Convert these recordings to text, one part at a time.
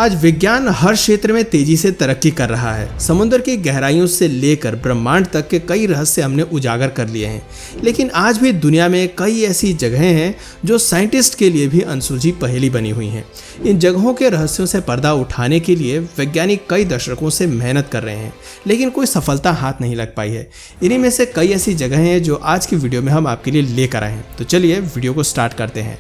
आज विज्ञान हर क्षेत्र में तेजी से तरक्की कर रहा है। समुद्र की गहराइयों से लेकर ब्रह्मांड तक के कई रहस्य हमने उजागर कर लिए हैं, लेकिन आज भी दुनिया में कई ऐसी जगहें हैं जो साइंटिस्ट के लिए भी अनसुलझी पहेली बनी हुई हैं। इन जगहों के रहस्यों से पर्दा उठाने के लिए वैज्ञानिक कई दशकों से मेहनत कर रहे हैं, लेकिन कोई सफलता हाथ नहीं लग पाई है। इन्हीं में से कई ऐसी जगहें हैं जो आज की वीडियो में हम आपके लिए लेकर आए हैं। तो चलिए वीडियो को स्टार्ट करते हैं।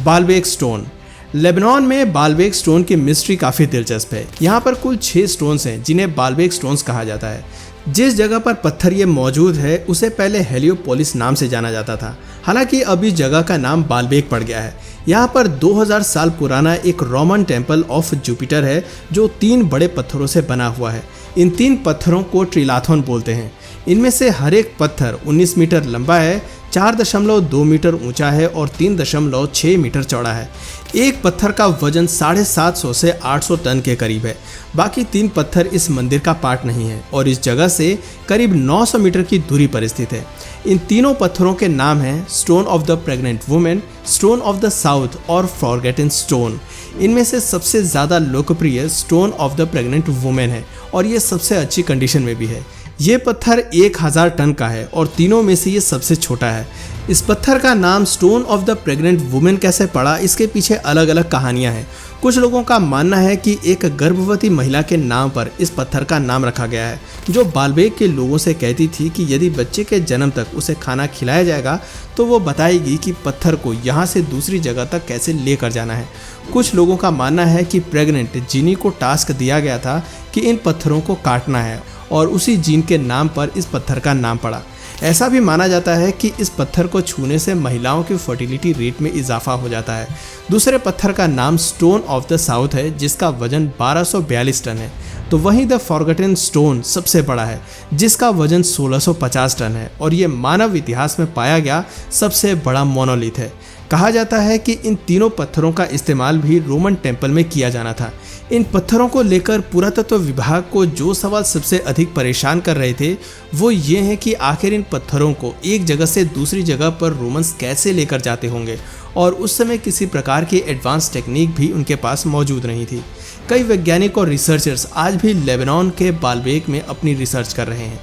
Baalbek stone. लेबनान में बालबेक स्टोन की मिस्ट्री काफ़ी दिलचस्प है। यहाँ पर कुल 6 स्टोन्स हैं जिन्हें बालबेक स्टोन्स कहा जाता है। जिस जगह पर पत्थर ये मौजूद है उसे पहले हेलियोपोलिस नाम से जाना जाता था, हालांकि अब इस जगह का नाम बालबेक पड़ गया है। यहाँ पर 2000 साल पुराना एक रोमन टेम्पल ऑफ जुपिटर है जो 3 बड़े पत्थरों से बना हुआ है। इन 3 पत्थरों को ट्रिलाथोन बोलते हैं। इनमें से हर एक पत्थर 19 मीटर लंबा है, 4.2 मीटर ऊंचा है और 3.6 मीटर चौड़ा है। एक पत्थर का वजन 750 से 800 टन के करीब है। बाकी 3 पत्थर इस मंदिर का पार्ट नहीं है और इस जगह से करीब 900 मीटर की दूरी पर स्थित है। इन तीनों पत्थरों के नाम हैं stone of the pregnant women, stone of the south और फॉरगेटन स्टोन। इनमें से सबसे ज़्यादा लोकप्रिय stone of the pregnant women है और ये सबसे अच्छी कंडीशन में भी है। ये पत्थर 1000 टन का है और तीनों में से ये सबसे छोटा है। इस पत्थर का नाम stone of the pregnant women कैसे पड़ा, इसके पीछे अलग अलग कहानियां हैं। कुछ लोगों का मानना है कि एक गर्भवती महिला के नाम पर इस पत्थर का नाम रखा गया है, जो बालबेक के लोगों से कहती थी कि यदि बच्चे के जन्म तक उसे खाना खिलाया जाएगा तो वो बताएगी कि पत्थर को यहाँ से दूसरी जगह तक कैसे लेकर जाना है। कुछ लोगों का मानना है कि प्रेग्नेंट जिनी को टास्क दिया गया था कि इन पत्थरों को काटना है और उसी जीन के नाम पर इस पत्थर का नाम पड़ा। ऐसा भी माना जाता है कि इस पत्थर को छूने से महिलाओं की फर्टिलिटी रेट में इजाफा हो जाता है। दूसरे पत्थर का नाम स्टोन ऑफ द साउथ है जिसका वजन 1242 टन है। तो वहीं द फॉरगेटन स्टोन सबसे बड़ा है जिसका वजन 1650 टन है और ये मानव इतिहास में पाया गया सबसे बड़ा मोनोलिथ है। कहा जाता है कि इन तीनों पत्थरों का इस्तेमाल भी रोमन टेम्पल में किया जाना था। इन पत्थरों को लेकर पुरातत्व विभाग को जो सवाल सबसे अधिक परेशान कर रहे थे वो ये हैं कि आखिर इन पत्थरों को एक जगह से दूसरी जगह पर रोमन्स कैसे लेकर जाते होंगे और उस समय किसी प्रकार की एडवांस टेक्निक भी उनके पास मौजूद नहीं थी। कई वैज्ञानिक और रिसर्चर्स आज भी लेबनान के बालबेक में अपनी रिसर्च कर रहे हैं।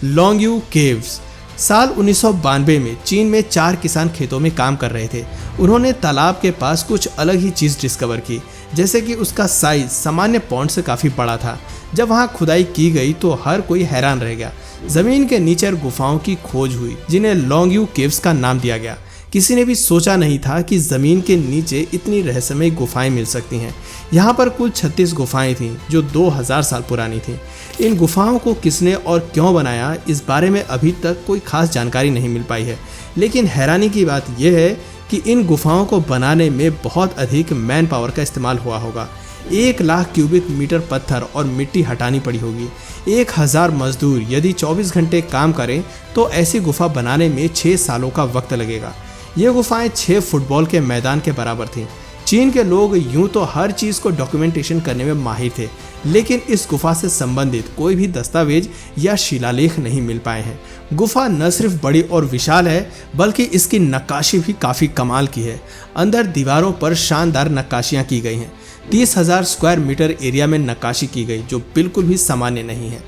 लॉन्गयू केव्स। साल 1992 में चीन में 4 किसान खेतों में काम कर रहे थे। उन्होंने तालाब के पास कुछ अलग ही चीज़ डिस्कवर की, जैसे कि उसका साइज सामान्य पॉन्ड से काफ़ी बड़ा था। जब वहाँ खुदाई की गई तो हर कोई हैरान रह गया। ज़मीन के नीचे गुफाओं की खोज हुई जिन्हें लॉन्गयू केव्स का नाम दिया गया। किसी ने भी सोचा नहीं था कि ज़मीन के नीचे इतनी रहस्यमय गुफाएं मिल सकती हैं। यहाँ पर कुल 36 गुफाएं थीं जो 2000 साल पुरानी थीं। इन गुफाओं को किसने और क्यों बनाया इस बारे में अभी तक कोई खास जानकारी नहीं मिल पाई है, लेकिन हैरानी की बात यह है कि इन गुफाओं को बनाने में बहुत अधिक मैन पावर का इस्तेमाल हुआ होगा। 1 लाख क्यूबिक मीटर पत्थर और मिट्टी हटानी पड़ी होगी। 1000 मजदूर यदि 24 घंटे काम करें तो ऐसी गुफा बनाने में 6 सालों का वक्त लगेगा। ये गुफाएं 6 फुटबॉल के मैदान के बराबर थीं। चीन के लोग यूं तो हर चीज़ को डॉक्यूमेंटेशन करने में माहिर थे, लेकिन इस गुफा से संबंधित कोई भी दस्तावेज या शिलालेख नहीं मिल पाए हैं। गुफा न सिर्फ बड़ी और विशाल है बल्कि इसकी नक्काशी भी काफ़ी कमाल की है। अंदर दीवारों पर शानदार नक्काशियाँ की गई हैं। 30,000 स्क्वायर मीटर एरिया में नक्काशी की गई जो बिल्कुल भी सामान्य नहीं है।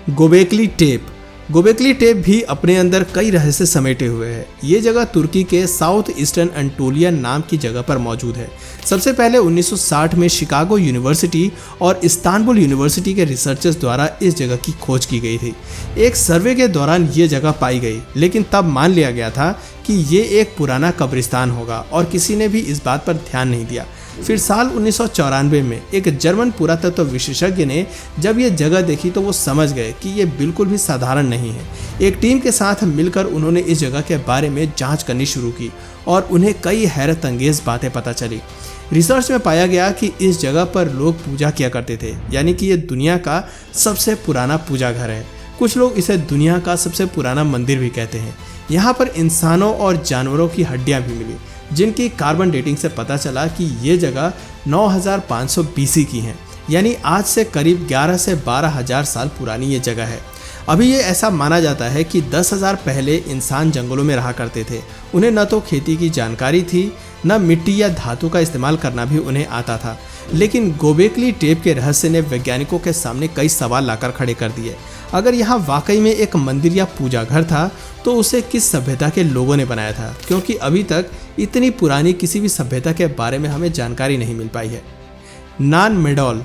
Gobekli Tepe. गोबेकली टेप भी अपने अंदर कई रहस्य समेटे हुए है। ये जगह तुर्की के साउथ ईस्टर्न एंटोलिया नाम की जगह पर मौजूद है। सबसे पहले 1960 में शिकागो यूनिवर्सिटी और इस्तांबुल यूनिवर्सिटी के रिसर्चर्स द्वारा इस जगह की खोज की गई थी। एक सर्वे के दौरान ये जगह पाई गई, लेकिन तब मान लिया गया था कि ये एक पुराना कब्रिस्तान होगा और किसी ने भी इस बात पर ध्यान नहीं दिया। फिर साल 1994 में एक जर्मन पुरातत्व विशेषज्ञ ने जब ये जगह देखी तो वो समझ गए कि ये बिल्कुल भी साधारण नहीं है। एक टीम के साथ मिलकर उन्होंने इस जगह के बारे में जांच करनी शुरू की और उन्हें कई हैरत अंगेज बातें पता चली। रिसर्च में पाया गया कि इस जगह पर लोग पूजा किया करते थे, यानी कि ये दुनिया का सबसे पुराना पूजा घर है। कुछ लोग इसे दुनिया का सबसे पुराना मंदिर भी कहते हैं। यहाँ पर इंसानों और जानवरों की हड्डियाँ भी मिली जिनकी कार्बन डेटिंग से पता चला कि ये जगह 9500 BC की है, यानी आज से करीब 11 से 12 हज़ार साल पुरानी ये जगह है। अभी ये ऐसा माना जाता है कि 10,000 पहले इंसान जंगलों में रहा करते थे। उन्हें न तो खेती की जानकारी थी, न मिट्टी या धातु का इस्तेमाल करना भी उन्हें आता था। लेकिन गोबेकली टेप के रहस्य ने वैज्ञानिकों के सामने कई सवाल लाकर खड़े कर दिए। अगर यहाँ वाकई में एक मंदिर या पूजा घर था तो उसे किस सभ्यता के लोगों ने बनाया था, क्योंकि अभी तक इतनी पुरानी किसी भी सभ्यता के बारे में हमें जानकारी नहीं मिल पाई है। नान मेडोल,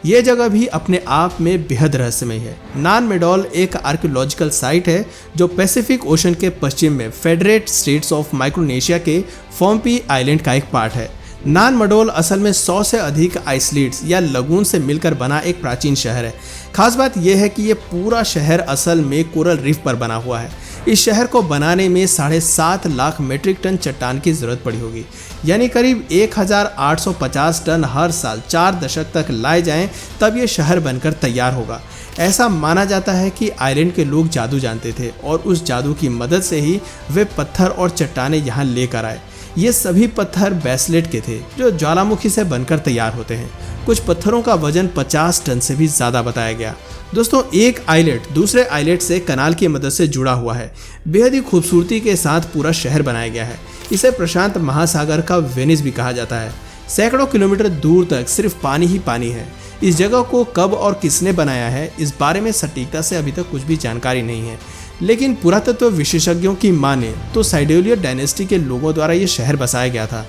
ये जगह भी अपने आप में बेहद रहस्यमय है। नान मेडोल एक आर्कियोलॉजिकल साइट है जो पैसिफिक ओशन के पश्चिम में फेडरेट स्टेट्स ऑफ माइक्रोनेशिया के फोम्पी आइलैंड का एक पार्ट है। नान मेडोल असल में 100 से अधिक आइसलेट्स या लगून से मिलकर बना एक प्राचीन शहर है। खास बात यह है कि ये पूरा शहर असल में कोरल रीफ पर बना हुआ है। इस शहर को बनाने में 7.5 लाख मीट्रिक टन चट्टान की जरूरत पड़ी होगी, यानी करीब 1850 टन हर साल 4 दशक तक लाए जाएं तब ये शहर बनकर तैयार होगा। ऐसा माना जाता है कि आइलैंड के लोग जादू जानते थे और उस जादू की मदद से ही वे पत्थर और चट्टानें यहाँ लेकर आए। ये सभी पत्थर बेसलेट के थे जो ज्वालामुखी से बनकर तैयार होते हैं। कुछ पत्थरों का वजन 50 टन से भी ज़्यादा बताया गया। दोस्तों, एक आइलेट दूसरे आइलेट से कनाल की मदद से जुड़ा हुआ है। बेहद ही खूबसूरती के साथ पूरा शहर बनाया गया है। इसे प्रशांत महासागर का वेनिस भी कहा जाता है। सैकड़ों किलोमीटर दूर तक सिर्फ पानी ही पानी है। इस जगह को कब और किसने बनाया है, इस बारे में सटीकता से अभी तक कुछ भी जानकारी नहीं है। लेकिन पुरातत्व विशेषज्ञों की माने तो साइडोलिया डायनेस्टी के लोगों द्वारा ये शहर बसाया गया था।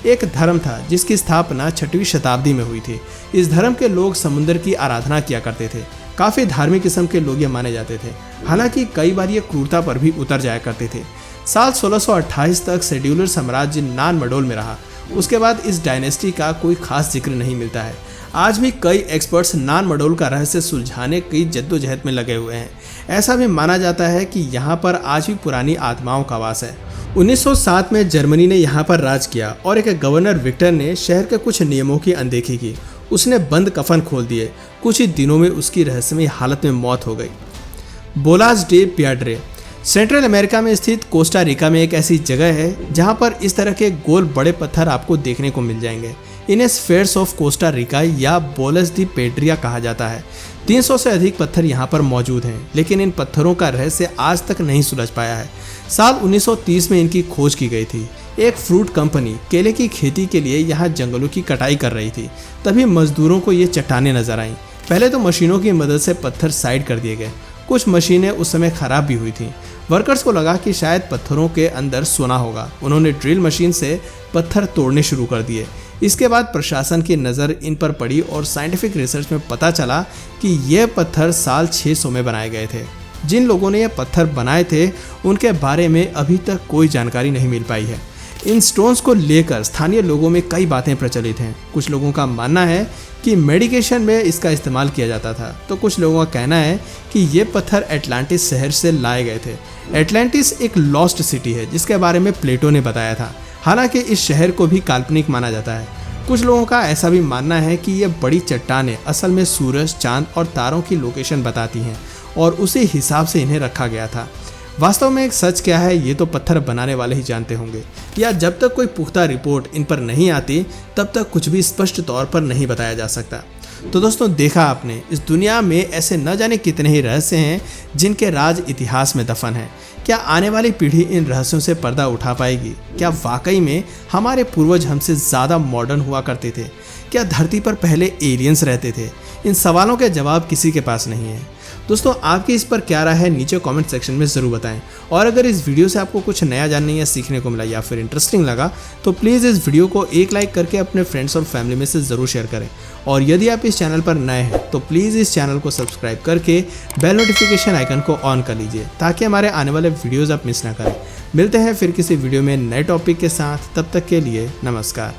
एक धर्म था जिसकी स्थापना 6वीं शताब्दी में हुई थी। इस धर्म के लोग समुद्र की आराधना किया करते थे। काफ़ी धार्मिक किस्म के लोग ये माने जाते थे। हालांकि कई बार ये क्रूरता पर भी उतर जाया करते थे। साल 1628 तक सेड्यूलर साम्राज्य नान मेडोल में रहा। उसके बाद इस डायनेस्टी का कोई खास जिक्र नहीं मिलता है। आज भी कई एक्सपर्ट्स नान मेडोल का रहस्य सुलझाने की जद्दोजहद में लगे हुए हैं। ऐसा भी माना जाता है कि यहाँ पर आज भी पुरानी आत्माओं का वास है। 1907 में जर्मनी ने यहाँ पर राज किया और एक गवर्नर विक्टर ने शहर के कुछ नियमों की अनदेखी की। उसने बंद कफन खोल दिए। कुछ ही दिनों में उसकी रहस्यमय हालत में मौत हो गई। बोलास डे पियाड्रे सेंट्रल अमेरिका में स्थित कोस्टा रिका में एक ऐसी जगह है जहाँ पर इस तरह के गोल बड़े पत्थर आपको देखने को मिल जाएंगे। इन्हें स्फेयर्स ऑफ कोस्टा रिका या बोलस डी पेड्रिया कहा जाता है। 300 से अधिक पत्थर यहाँ पर मौजूद हैं, लेकिन इन पत्थरों का रहस्य आज तक नहीं सुलझ पाया है। साल 1930 में इनकी खोज की गई थी। एक फ्रूट कंपनी केले की खेती के लिए यहाँ जंगलों की कटाई कर रही थी। तभी मजदूरों को ये चट्टानें नजर आईं। पहले तो मशीनों की मदद से पत्थर साइड कर दिए गए। कुछ मशीनें उस समय खराब भी हुई थीं। वर्कर्स को लगा कि शायद पत्थरों के अंदर सोना होगा। उन्होंने ड्रिल मशीन से पत्थर तोड़ने शुरू कर दिए। इसके बाद प्रशासन की नज़र इन पर पड़ी और साइंटिफिक रिसर्च में पता चला कि ये पत्थर साल 600 में बनाए गए थे। जिन लोगों ने ये पत्थर बनाए थे उनके बारे में अभी तक कोई जानकारी नहीं मिल पाई है। इन स्टोन्स को लेकर स्थानीय लोगों में कई बातें प्रचलित हैं। कुछ लोगों का मानना है कि मेडिकेशन में इसका इस्तेमाल किया जाता था, तो कुछ लोगों का कहना है कि ये पत्थर एटलांटिस शहर से लाए गए थे। एटलांटिस एक लॉस्ट सिटी है जिसके बारे में प्लेटो ने बताया था। हालांकि इस शहर को भी काल्पनिक माना जाता है। कुछ लोगों का ऐसा भी मानना है कि ये बड़ी चट्टानें असल में सूरज, चांद और तारों की लोकेशन बताती हैं और उसी हिसाब से इन्हें रखा गया था। वास्तव में एक सच क्या है ये तो पत्थर बनाने वाले ही जानते होंगे, या जब तक कोई पुख्ता रिपोर्ट इन पर नहीं आती तब तक कुछ भी स्पष्ट तौर पर नहीं बताया जा सकता। तो दोस्तों, देखा आपने, इस दुनिया में ऐसे न जाने कितने ही रहस्य हैं जिनके राज इतिहास में दफन हैं। क्या आने वाली पीढ़ी इन रहस्यों से पर्दा उठा पाएगी? क्या वाकई में हमारे पूर्वज हमसे ज़्यादा मॉडर्न हुआ करते थे? क्या धरती पर पहले एलियंस रहते थे? इन सवालों के जवाब किसी के पास नहीं है। दोस्तों, आपकी इस पर क्या राय है नीचे कमेंट सेक्शन में ज़रूर बताएं। और अगर इस वीडियो से आपको कुछ नया जानने या सीखने को मिला या फिर इंटरेस्टिंग लगा तो प्लीज़ इस वीडियो को एक लाइक करके अपने फ्रेंड्स और फैमिली में से ज़रूर शेयर करें। और यदि आप इस चैनल पर नए हैं तो प्लीज़ इस चैनल को सब्सक्राइब करके बेल नोटिफिकेशन आइकन को ऑन कर लीजिए ताकि हमारे आने वाले वीडियोज़ आप मिस ना करें। मिलते हैं फिर किसी वीडियो में नए टॉपिक के साथ। तब तक के लिए नमस्कार।